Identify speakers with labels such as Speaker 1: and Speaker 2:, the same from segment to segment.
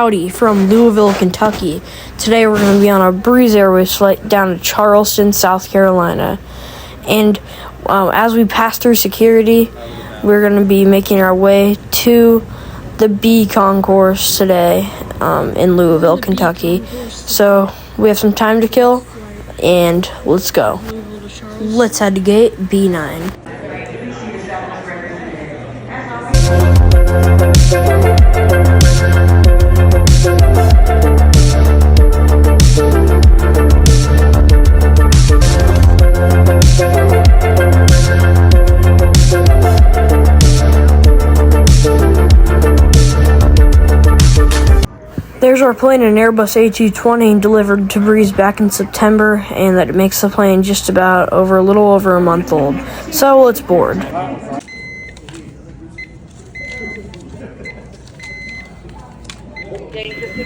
Speaker 1: Howdy from Louisville, Kentucky. Today we're going to be on a Breeze Airways flight down to Charleston, South Carolina. And as we pass through security, we're going to be making our way to the B concourse today in Louisville, Kentucky. So we have some time to kill, and let's go. Let's head to gate B9. There's our plane, an Airbus A220 delivered to Breeze back in September, and that makes the plane just about a little over a month old. So let's board.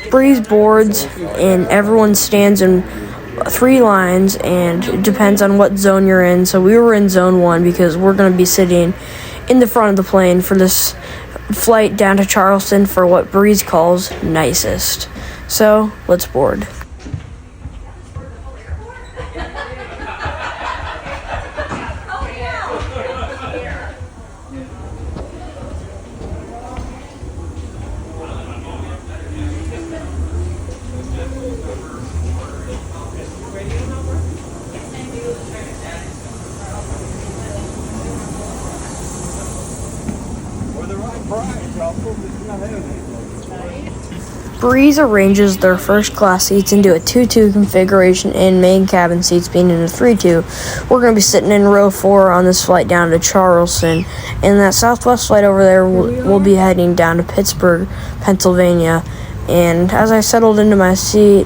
Speaker 1: Breeze boards, and everyone stands in 3 lines, and it depends on what zone you're in. So we were in zone 1 because we're going to be sitting in the front of the plane for this flight down to Charleston for what Breeze calls nicest. So let's board. Breeze arranges their first class seats into a 2-2 configuration, and main cabin seats being in a 3-2. We're going to be sitting in row 4 on this flight down to Charleston, and that Southwest flight over there will be heading down to Pittsburgh, Pennsylvania. And as I settled into my seat,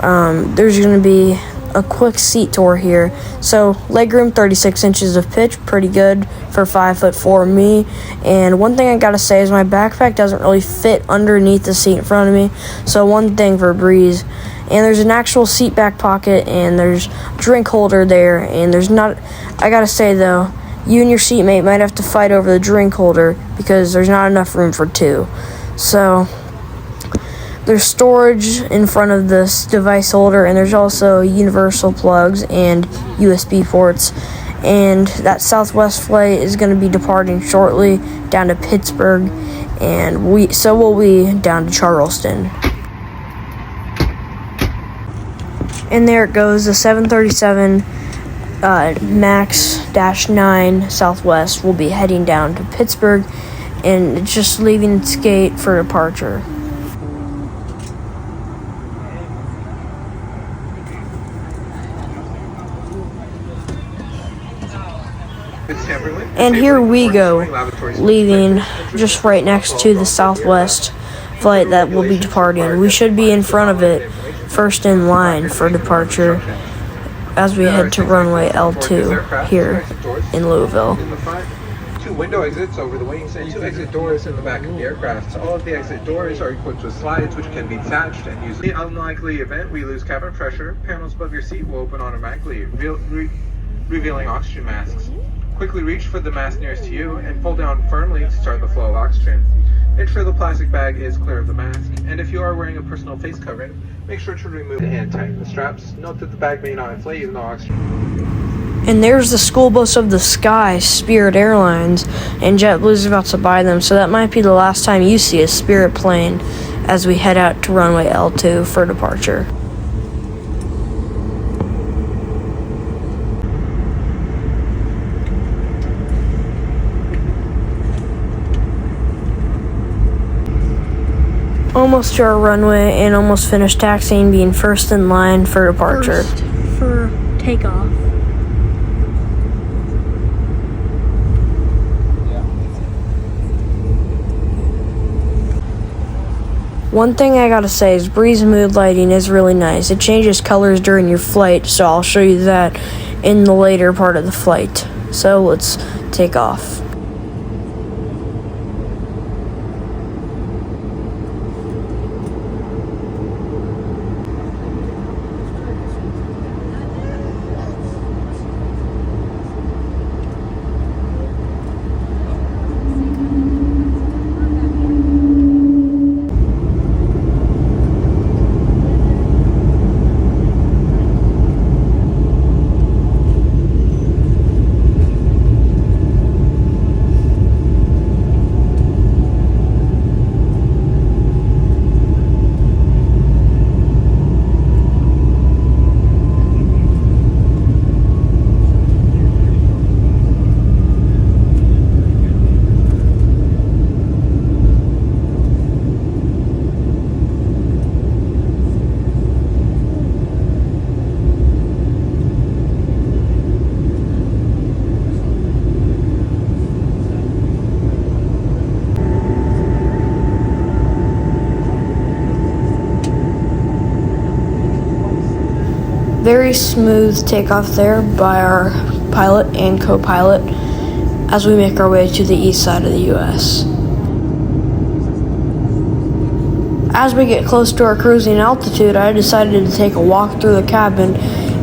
Speaker 1: there's going to be a quick seat tour here. So legroom, 36 inches of pitch, pretty good for 5'4" me. And one thing I gotta say is my backpack doesn't really fit underneath the seat in front of me. So one thing for Breeze. And there's an actual seat back pocket, and there's a drink holder there. And there's not, I gotta say though, you and your seatmate might have to fight over the drink holder because there's not enough room for 2. So there's storage in front of this device holder, and there's also universal plugs and USB ports. And that Southwest flight is going to be departing shortly down to Pittsburgh, and so will we down to Charleston. And there it goes, the 737 MAX-9 Southwest will be heading down to Pittsburgh, and it's just leaving its gate for departure. And here we go, leaving just right next to the Southwest flight that will be departing. We should be in front of it, first in line for departure, as we head to runway L2 here in Louisville.
Speaker 2: 2 window exits over the wings and 2 exit doors in the back of the aircraft. All of the exit doors are equipped with slides which can be detached and used. In the unlikely event we lose cabin pressure, panels above your seat will open automatically, revealing oxygen masks. Quickly reach for the mask nearest to you and pull down firmly to start the flow of oxygen. Make sure the plastic bag is clear of the mask, and if you are wearing a personal face covering, make sure to remove and tighten the straps. Note that the bag may not inflate even though oxygen.
Speaker 1: And there's the school bus of the sky, Spirit Airlines, and JetBlue's about to buy them, so that might be the last time you see a Spirit plane as we head out to runway L2 for departure. Almost to our runway and almost finished taxiing, being first in line for departure.
Speaker 3: First for takeoff.
Speaker 1: One thing I gotta say is Breeze mood lighting is really nice. It changes colors during your flight, so I'll show you that in the later part of the flight. So let's take off. Very smooth takeoff there by our pilot and co-pilot as we make our way to the east side of the U.S. As we get close to our cruising altitude, I decided to take a walk through the cabin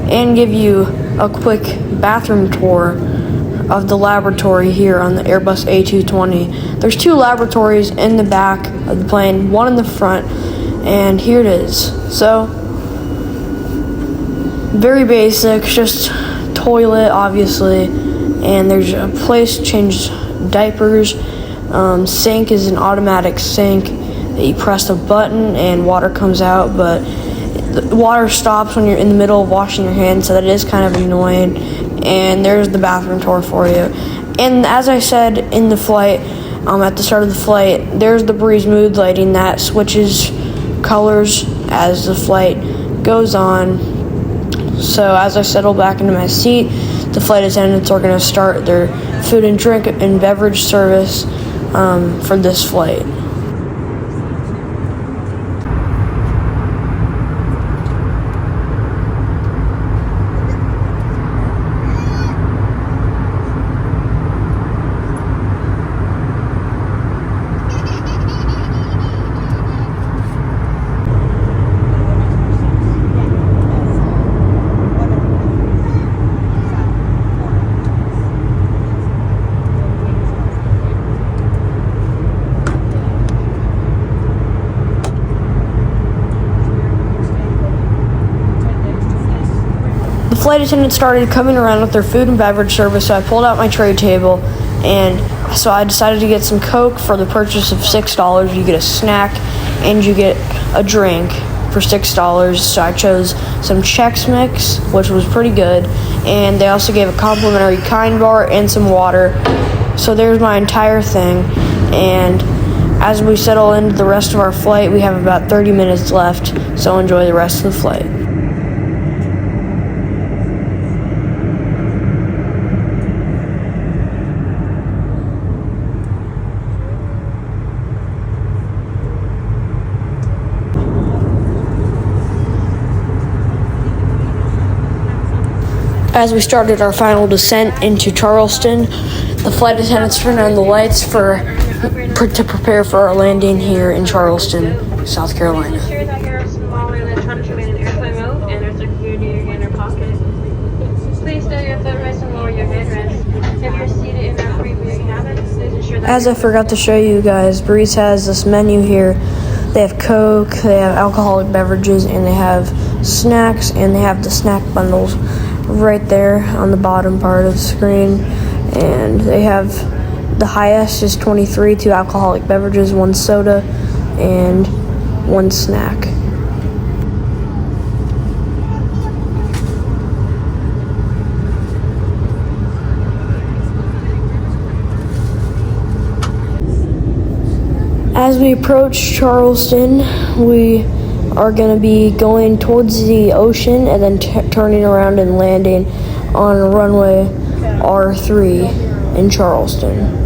Speaker 1: and give you a quick bathroom tour of the laboratory here on the Airbus A220. There's 2 laboratories in the back of the plane, 1 in the front, and here it is. So, very basic, just toilet, obviously, and there's a place to change diapers. Sink is an automatic sink that you press a button and water comes out, but the water stops when you're in the middle of washing your hands, so that is kind of annoying. And there's the bathroom tour for you. And as I said in the flight, at the start of the flight, there's the breeze mood lighting that switches colors as the flight goes on. So as I settle back into my seat, the flight attendants are going to start their food and drink and beverage service for this flight. The flight attendants started coming around with their food and beverage service, so I pulled out my tray table, and so I decided to get some Coke for the purchase of $6. You get a snack, and you get a drink for $6. So I chose some Chex Mix, which was pretty good, and they also gave a complimentary Kind Bar and some water. So there's my entire thing, and as we settle into the rest of our flight, we have about 30 minutes left, so enjoy the rest of the flight. As we started our final descent into Charleston, the flight attendants turned on the lights to prepare for our landing here in Charleston, South Carolina.
Speaker 4: Ensure that your smaller electronics remain in airplane mode and are secured in your pocket. Please stow your footrest and lower your headrest. If you're seated in a free-wheel cabin, please ensure that...
Speaker 1: As I forgot to show you guys, Breeze has this menu here. They have Coke, they have alcoholic beverages, and they have snacks, and they have the snack bundles right there on the bottom part of the screen. And they have the highest is 23, 2 alcoholic beverages, 1 soda, and 1 snack. As we approach Charleston, we are going to be going towards the ocean and then turning around and landing on runway R3 in Charleston.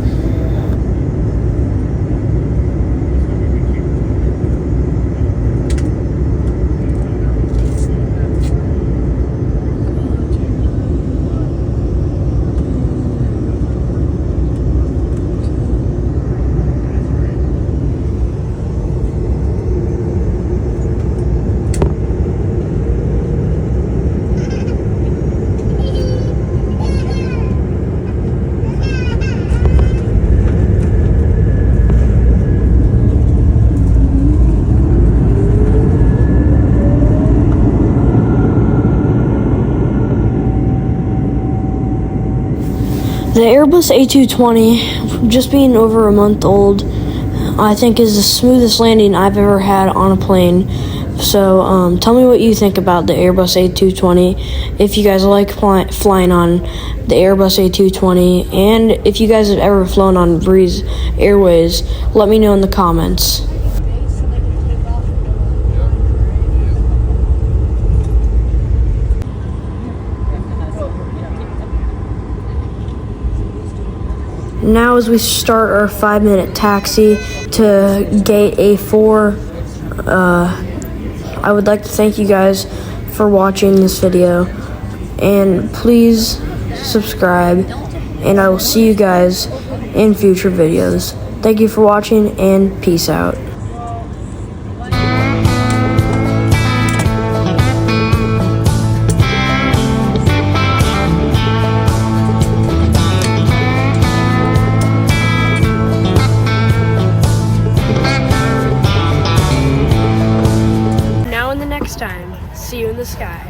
Speaker 1: The Airbus A220, just being over a month old, I think is the smoothest landing I've ever had on a plane. So tell me what you think about the Airbus A220, if you guys like flying on the Airbus A220, and if you guys have ever flown on Breeze Airways, let me know in the comments. Now as we start our 5-minute taxi to gate A4, I would like to thank you guys for watching this video, and please subscribe, and I will see you guys in future videos. Thank you for watching, and peace out. Now in the next time, see you in the sky.